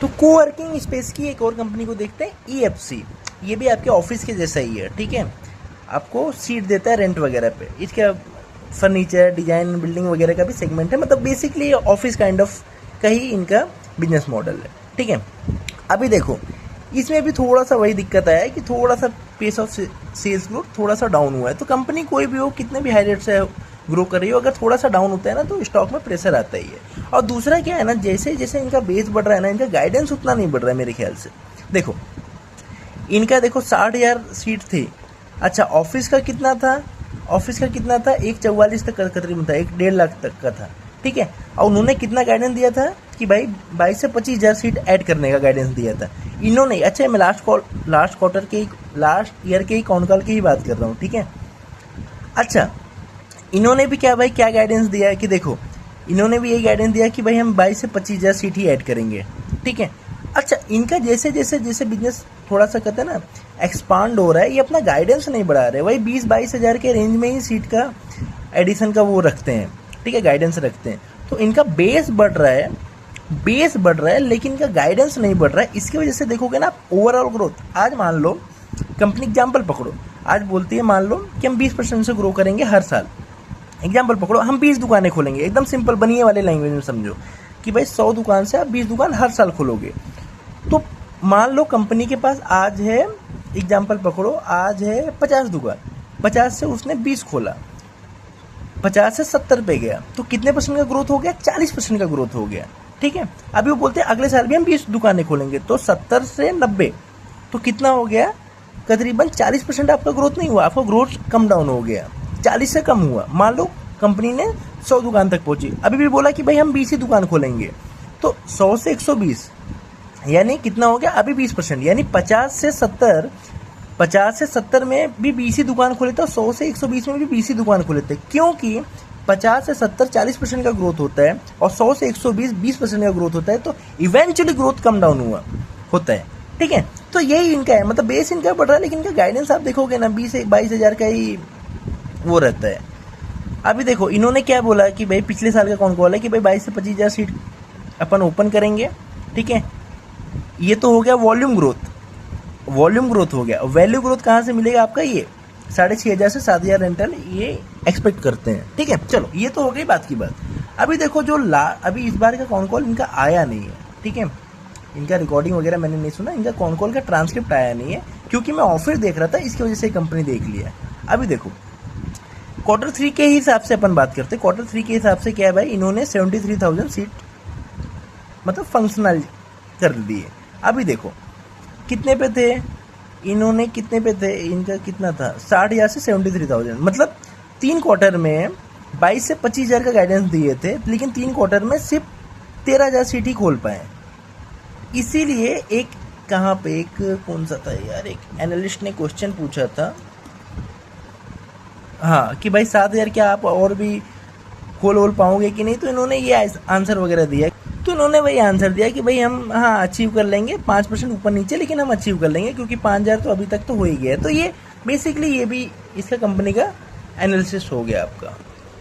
तो coworking space की एक और कंपनी को देखते हैं, EFC। ये भी आपके ऑफिस के जैसा ही है, ठीक है। आपको सीट देता है रेंट वगैरह पे। इसका फर्नीचर डिजाइन बिल्डिंग वगैरह का भी सेगमेंट है, मतलब बेसिकली ऑफिस काइंड ऑफ का ही इनका बिजनेस मॉडल है, ठीक है। अभी देखो इसमें भी थोड़ा सा वही दिक्कत आया है कि थोड़ा सा पेस ऑफ सेल्स ग्रोथ थोड़ा सा डाउन हुआ है। तो कंपनी कोई भी हो, कितने भी हाई रेट से ग्रो कर रही हो, अगर थोड़ा सा डाउन होता है ना तो स्टॉक में प्रेशर आता ही है। और दूसरा क्या है ना, जैसे जैसे इनका बेस बढ़ रहा है ना, इनका गाइडेंस उतना नहीं बढ़ रहा है मेरे ख्याल से। देखो इनका देखो 60,000 सीट थी। अच्छा ऑफिस का कितना था, ऑफिस का कितना था, 144 तक करीबन था, 1.5 लाख तक का था, ठीक है। और उन्होंने कितना गाइडेंस दिया था कि भाई 22 से 25,000 सीट ऐड करने का गाइडेंस दिया था इन्होंने। अच्छा मैं लास्ट क्वार्टर के लास्ट ईयर के ही कॉन कॉल की ही बात कर रहा हूँ, ठीक है। अच्छा इन्होंने भी क्या भाई क्या गाइडेंस दिया है कि देखो इन्होंने भी यही गाइडेंस दिया कि भाई हम 22 से 25,000 सीट ही ऐड करेंगे, ठीक है। अच्छा इनका जैसे जैसे जैसे बिजनेस थोड़ा सा कहते हैं ना एक्सपांड हो रहा है, ये अपना गाइडेंस नहीं बढ़ा रहे, वही 20-22 हज़ार के रेंज में ही सीट का एडिशन का वो रखते हैं, ठीक है, गाइडेंस रखते हैं। तो इनका बेस बढ़ रहा है, बेस बढ़ रहा है, लेकिन इनका गाइडेंस नहीं बढ़ रहा है। इसकी वजह से देखोगे ना ओवरऑल ग्रोथ, आज मान लो कंपनी एग्जाम्पल पकड़ो, आज बोलती है मान लो कि हम 20% से ग्रो करेंगे हर साल। एग्जाम्पल पकड़ो, हम 20 दुकानें खोलेंगे, एकदम सिंपल बनिए वाले लैंग्वेज में समझो कि भाई 100 दुकान से आप 20 दुकान हर साल खोलोगे। तो मान लो कंपनी के पास आज है, एग्जाम्पल पकड़ो, आज है 50 दुकान, 50 से उसने 20 खोला, 50 से 70 पे गया, तो कितने परसेंट का ग्रोथ हो गया, 40% का ग्रोथ हो गया, ठीक है। अभी वो बोलते हैं अगले साल भी हम 20 दुकानें खोलेंगे, तो 70 से 90, तो कितना हो गया, करीबन 40% आपका ग्रोथ नहीं हुआ, आपका ग्रोथ कम डाउन हो गया, 40 से कम हुआ। मान लो कंपनी ने 100 दुकान तक पहुंची, अभी भी बोला कि भाई हम 20 ही दुकान खोलेंगे, तो 100 से 120 यानी कितना हो गया, अभी 20%, यानी 50 से 70 में भी 20 ही दुकान खोले थे, 100 से 120 में भी 20 ही दुकान खोले थे, क्योंकि 50 से 70 40% का ग्रोथ होता है और 100 से 120 20% का ग्रोथ होता है, तो इवेंचुअली ग्रोथ कम डाउन हुआ होता है, ठीक है। तो यही इनका है, मतलब बेस इनका बढ़ रहा है, लेकिन इनका गाइडेंस आप देखोगे ना 20-22 हज़ार का ही वो रहता है। अभी देखो इन्होंने क्या बोला कि भाई पिछले साल का कौन कॉल है कि भाई 22 से 25,000 सीट अपन ओपन करेंगे, ठीक है। ये तो हो गया वॉल्यूम ग्रोथ, वॉल्यूम ग्रोथ हो गया। वैल्यू ग्रोथ कहाँ से मिलेगा आपका, ये 6,500 से 7,000 रेंटल ये एक्सपेक्ट करते हैं, ठीक है। चलो ये तो हो गई बात की बात। अभी देखो जो अभी इस बार का कॉन कॉल इनका आया नहीं है, ठीक है, इनका रिकॉर्डिंग वगैरह मैंने नहीं सुना, इनका कॉन कॉल का ट्रांसक्रिप्ट आया नहीं है, क्योंकि मैं ऑफर देख रहा था, इसकी वजह से कंपनी देख लिया। अभी देखो क्वार्टर 3 के हिसाब से अपन बात करते हैं, क्वार्टर 3 के हिसाब से क्या है भाई, इन्होंने 73,000 सीट मतलब फंक्शनल कर दिए। अभी देखो कितने पे थे इन्होंने, कितने पे थे, इनका कितना था 60,000 से 73,000, मतलब 3 क्वार्टर में 22 से 25,000 का गाइडेंस दिए थे, लेकिन 3 क्वार्टर में सिर्फ 13,000 सीट ही खोल पाए। इसीलिए एक कहाँ पे एक कौन सा था यार, एक एनालिस्ट ने क्वेश्चन पूछा था, हाँ कि भाई 7,000 क्या आप और भी खोल पाओगे कि नहीं, तो इन्होंने ये आंसर वगैरह दिया। तो इन्होंने वही आंसर दिया कि भाई हम हाँ अचीव कर लेंगे, 5% ऊपर नीचे, लेकिन हम अचीव कर लेंगे, क्योंकि 5,000 तो अभी तक तो हो ही गया। तो ये बेसिकली ये भी इसका कंपनी का एनालिसिस हो गया आपका।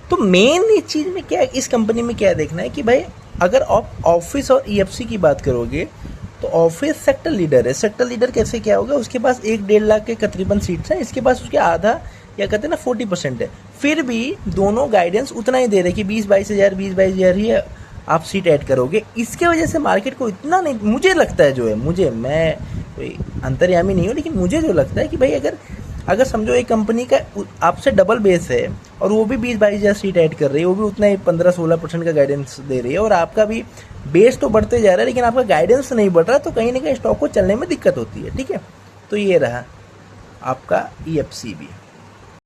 तो मेन इस चीज़ में क्या है, इस कंपनी में क्या देखना है कि भाई अगर आप ऑफिस और EFC की बात करोगे तो ऑफिस सेक्टर लीडर है। सेक्टर लीडर कैसे क्या होगा, उसके पास 1-1.5 लाख के तकरीबन सीट्स हैं, इसके पास उसके आधा या कहते हैं ना 40% है, फिर भी दोनों गाइडेंस उतना ही दे रहे कि 20-22 हज़ार ही आप सीट ऐड करोगे। इसके वजह से मार्केट को इतना नहीं, मुझे लगता है जो है, मैं कोई अंतर्यामी नहीं हूँ, लेकिन मुझे जो लगता है कि भाई अगर समझो एक कंपनी का आपसे डबल बेस है और वो भी 20-22 हज़ार सीट ऐड कर रही है, वो भी उतना ही 15-16% का गाइडेंस दे रही है, और आपका भी बेस तो बढ़ते जा रहा है लेकिन आपका गाइडेंस नहीं बढ़ रहा, तो कहीं ना कहीं स्टॉक को चलने में दिक्कत होती है, ठीक है। तो ये रहा आपका EFC भी।